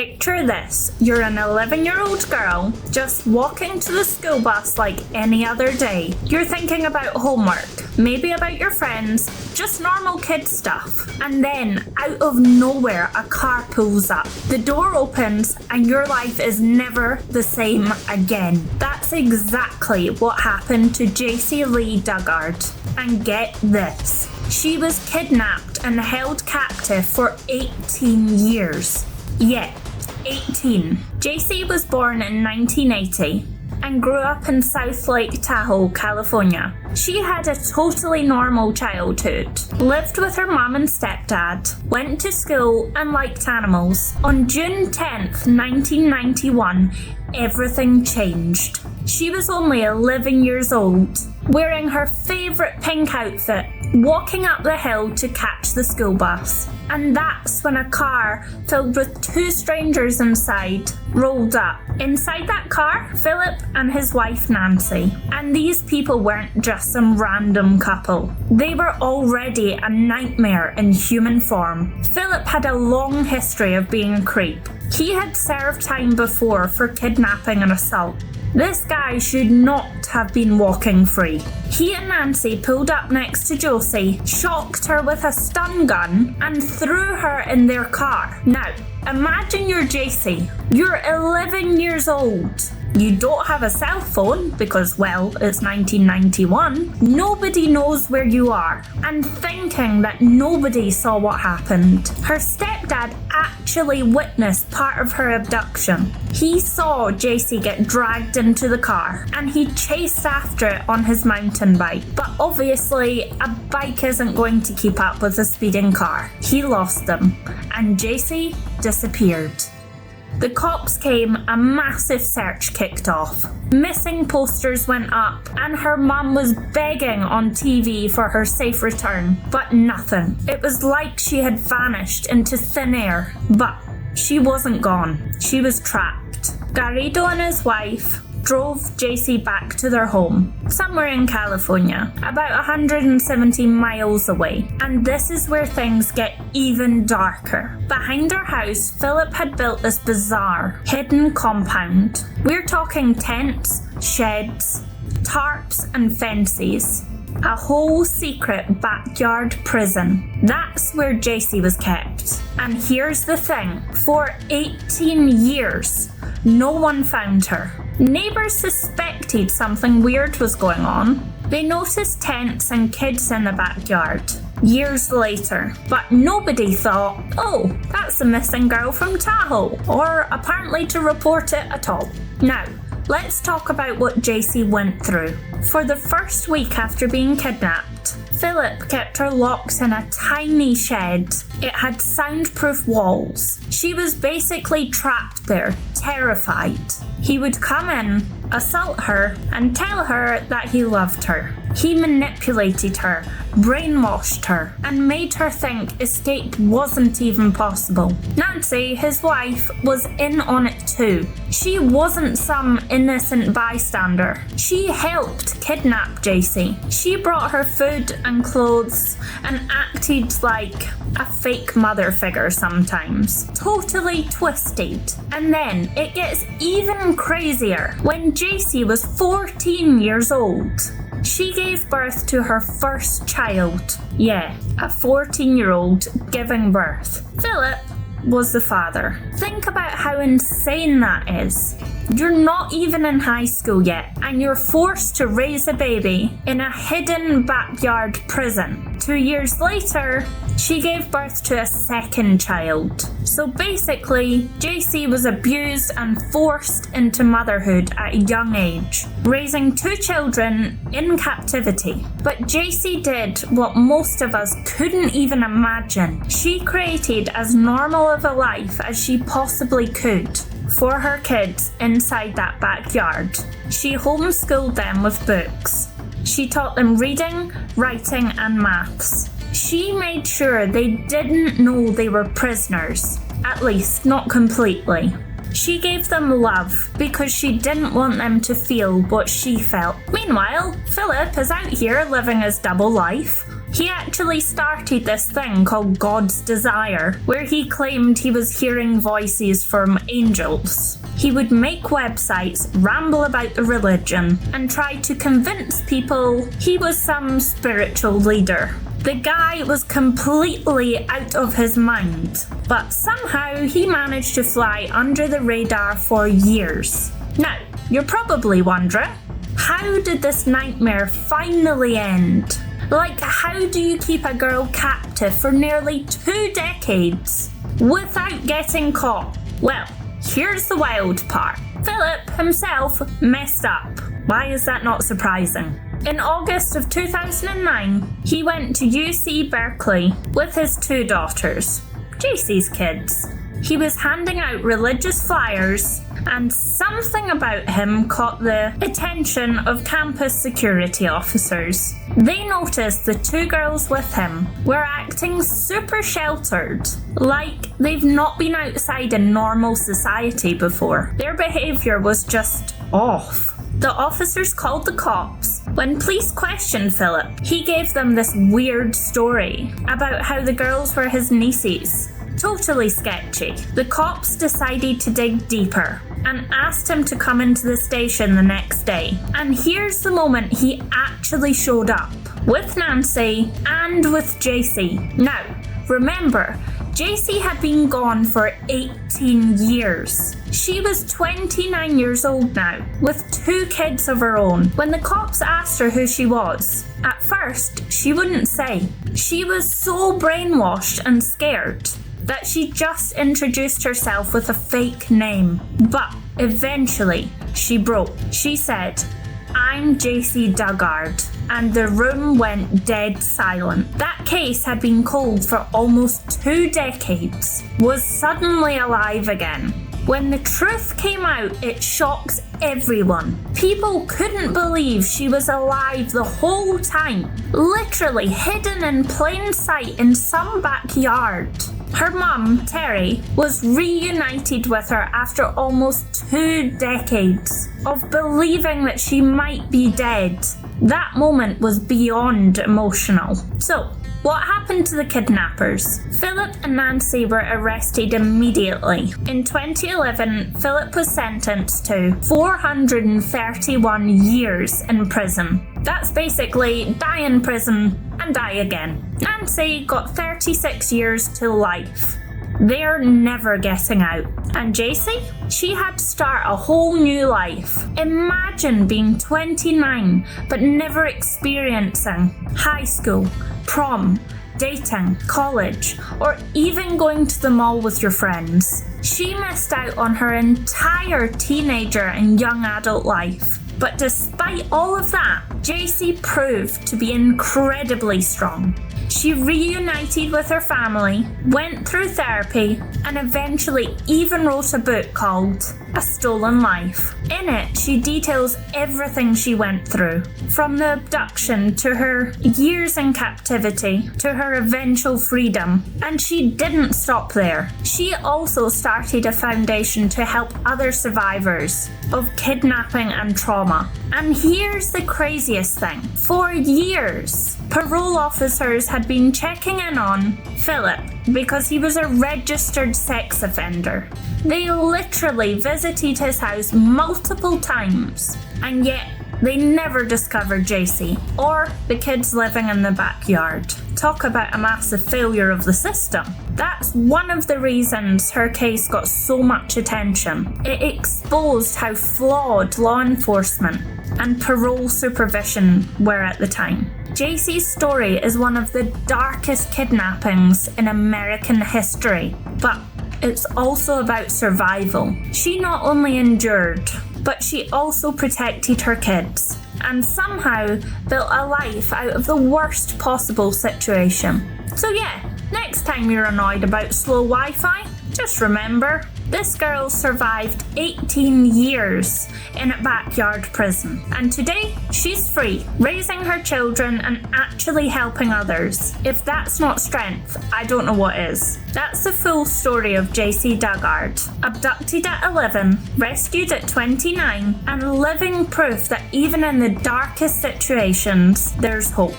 Picture this, you're an 11-year-old girl just walking to the school bus like any other day. You're thinking about homework, maybe about your friends, just normal kid stuff. And then, out of nowhere, a car pulls up. The door opens and your life is never the same again. That's exactly what happened to Jaycee Lee Dugard. And get this, she was kidnapped and held captive for 18 years. Yeah, 18. Jaycee was born in 1980 and grew up in South Lake Tahoe, California. She had a totally normal childhood, lived with her mom and stepdad, went to school and liked animals. On June 10th, 1991, everything changed. She was only 11 years old, wearing her favourite pink outfit, walking up the hill to catch the school bus. And that's when a car filled with two strangers inside rolled up. Inside that car, Philip and his wife Nancy. And these people weren't just some random couple. They were already a nightmare in human form. Philip had a long history of being a creep. He had served time before for kidnapping and assault. This guy should not have been walking free. He and Nancy pulled up next to Jaycee, shocked her with a stun gun, and threw her in their car. Now, imagine you're Jaycee. You're 11 years old. You don't have a cell phone because, well, it's 1991. Nobody knows where you are. And thinking that nobody saw what happened. Her stepdad actually witnessed part of her abduction. He saw Jaycee get dragged into the car and he chased after it on his mountain bike. But obviously, a bike isn't going to keep up with a speeding car. He lost them and Jaycee disappeared. The cops came, a massive search kicked off. Missing posters went up and her mum was begging on TV for her safe return, but nothing. It was like she had vanished into thin air, but she wasn't gone. She was trapped. Garrido and his wife drove Jaycee back to their home, somewhere in California, about 170 miles away. And this is where things get even darker. Behind their house, Philip had built this bizarre, hidden compound. We're talking tents, sheds, tarps and fences. A whole secret backyard prison. That's where Jaycee was kept. And here's the thing, for 18 years, no one found her. Neighbours suspected something weird was going on. They noticed tents and kids in the backyard years later, but nobody thought, oh, that's a missing girl from Tahoe, or apparently to report it at all. Now, let's talk about what Jaycee went through. For the first week after being kidnapped, Philip kept her locked in a tiny shed. It had soundproof walls. She was basically trapped there, terrified. He would come in, assault her, and tell her that he loved her. He manipulated her, brainwashed her, and made her think escape wasn't even possible. Nancy, his wife, was in on it too. She wasn't some innocent bystander. She helped kidnap Jaycee. She brought her food and clothes and acted like a fake mother figure sometimes. Totally twisted. And then it gets even crazier. When Jaycee was 14 years old, she gave birth to her first child. Yeah, a 14-year-old giving birth. Philip was the father. Think about how insane that is. You're not even in high school yet, and you're forced to raise a baby in a hidden backyard prison. 2 years later, she gave birth to a second child. So basically, Jaycee was abused and forced into motherhood at a young age, raising 2 children in captivity. But Jaycee did what most of us couldn't even imagine. She created as normal of a life as she possibly could for her kids inside that backyard. She homeschooled them with books. She taught them reading, writing and maths. She made sure they didn't know they were prisoners, at least not completely. She gave them love because she didn't want them to feel what she felt. Meanwhile, Philip is out here living his double life. He actually started this thing called God's Desire, where he claimed he was hearing voices from angels. He would make websites, ramble about the religion, and try to convince people he was some spiritual leader. The guy was completely out of his mind, but somehow he managed to fly under the radar for years. Now, you're probably wondering, how did this nightmare finally end? Like, how do you keep a girl captive for nearly 2 decades without getting caught? Well, here's the wild part. Philip himself messed up. Why is that not surprising? In August of 2009, he went to UC Berkeley with his 2 daughters, Jaycee's kids. He was handing out religious flyers, and something about him caught the attention of campus security officers. They noticed the 2 girls with him were acting super sheltered, like they've not been outside in normal society before. Their behaviour was just off. The officers called the cops. When police questioned Philip, he gave them this weird story about how the girls were his nieces. Totally sketchy. The cops decided to dig deeper and asked him to come into the station the next day. And here's the moment he actually showed up, with Nancy and with Jaycee. Now, remember, Jaycee had been gone for 18 years. She was 29 years old now, with 2 kids of her own. When the cops asked her who she was, at first, she wouldn't say. She was so brainwashed and scared that she just introduced herself with a fake name. But eventually, she broke. She said, "I'm Jaycee Dugard," and the room went dead silent. That case had been cold for almost 2 decades, was suddenly alive again. When the truth came out, it shocked everyone. People couldn't believe she was alive the whole time, literally hidden in plain sight in some backyard. Her mum, Terry, was reunited with her after almost 2 decades of believing that she might be dead. That moment was beyond emotional. So, what happened to the kidnappers? Philip and Nancy were arrested immediately. In 2011, Philip was sentenced to 431 years in prison. That's basically die in prison and die again. Nancy got 36 years to life. They're never getting out. And Jaycee? She had to start a whole new life. Imagine being 29 but never experiencing high school, prom, dating, college, or even going to the mall with your friends. She missed out on her entire teenager and young adult life. But despite all of that, Jaycee proved to be incredibly strong. She reunited with her family, went through therapy, and eventually even wrote a book called A Stolen Life. In it, she details everything she went through, from the abduction to her years in captivity to her eventual freedom. And she didn't stop there. She also started a foundation to help other survivors of kidnapping and trauma. And here's the craziest thing. For years, parole officers had been checking in on Philip because he was a registered sex offender. They literally visited his house multiple times, and yet they never discovered Jaycee or the kids living in the backyard. Talk about a massive failure of the system. That's one of the reasons her case got so much attention. It exposed how flawed law enforcement and parole supervision were at the time. Jaycee's story is one of the darkest kidnappings in American history, but it's also about survival. She not only endured, but she also protected her kids and somehow built a life out of the worst possible situation. So yeah, next time you're annoyed about slow Wi-Fi, just remember, this girl survived 18 years in a backyard prison. And today, she's free, raising her children and actually helping others. If that's not strength, I don't know what is. That's the full story of Jaycee Dugard. Abducted at 11, rescued at 29, and living proof that even in the darkest situations, there's hope.